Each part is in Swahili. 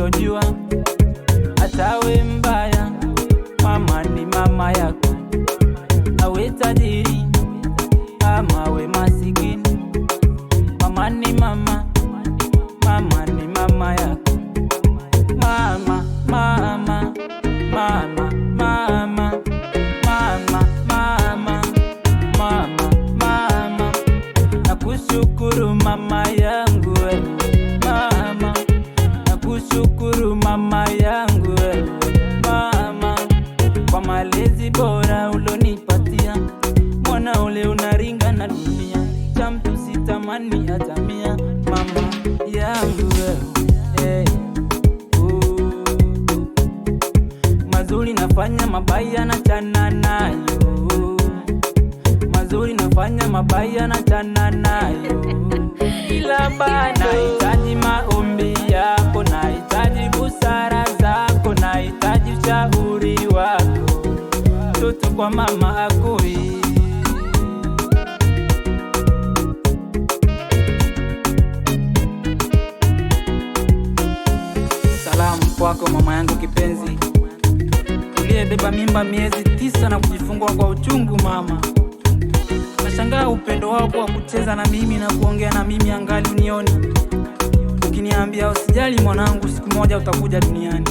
usichojua, atawe mbaya, mama ni mama yako. Awe tajiri ama awe masikini, mama ni mama, mama ni mama yako. Mama, mama, mama, mama, mama, mama, mama, mama. Nakushukuru mama yangu wewe, mama. Nakushukuru mama yangu wewe, mama, kwa malezi bora ulonipatia. Mwana ule unaringa na dunia, cha mtu sitamani atamia, mama yangu wewe. Mazuri nafanya, mabaya nachana nayo. Mazuri nafanya, mabaya nachana nayo. Ila bado nahitaji maombi yako, nahitaji busara zako, nahitaji ushauri wako. Mtoto kwa mama akui. Salamu kwako mama yangu kipenzi, uliyebeba mimba miezi 9 na kujifungua kwa uchungu mama. Nashangaa upendo wako wa kucheza na mimi na kuongea na mimi angali unioni, ukiniambia usijali mwanangu, siku moja utakuja duniani.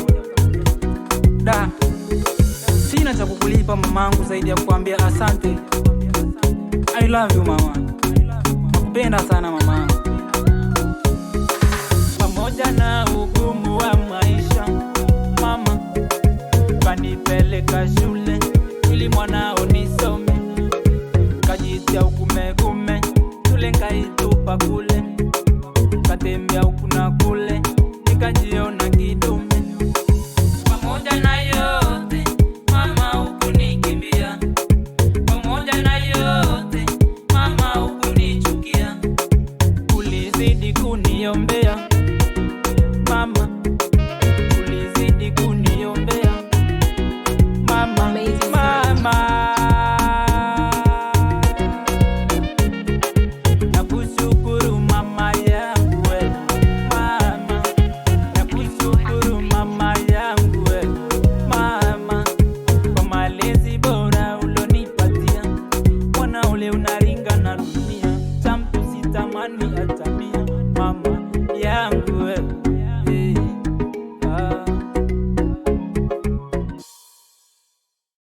Sina cha kukulipa mamangu zaidi ya kuambia asante. I love you mama, nakupenda sana mamangu. Pamoja na ugumu wa maisha mama, kanipeleka shule ili mwanao nisome. Kajitia ukume shule nkaitupa kule, katembea huku na kule, nikajiona kidume. Pamoja na yote mama hukunikimbia, pamoja na yote mama hukunichukia. Ulizidi kuniombea mama, ulizidi kuniombea mama, mama. Nakushukuru mama yangu wewe, mama. Nakushukuru mama yangu wewe, mama, kwa malezi bora ulonipatia. Mwana ule unaringa na dunia, cha mtu sitamani atamia, mama yangu wewe.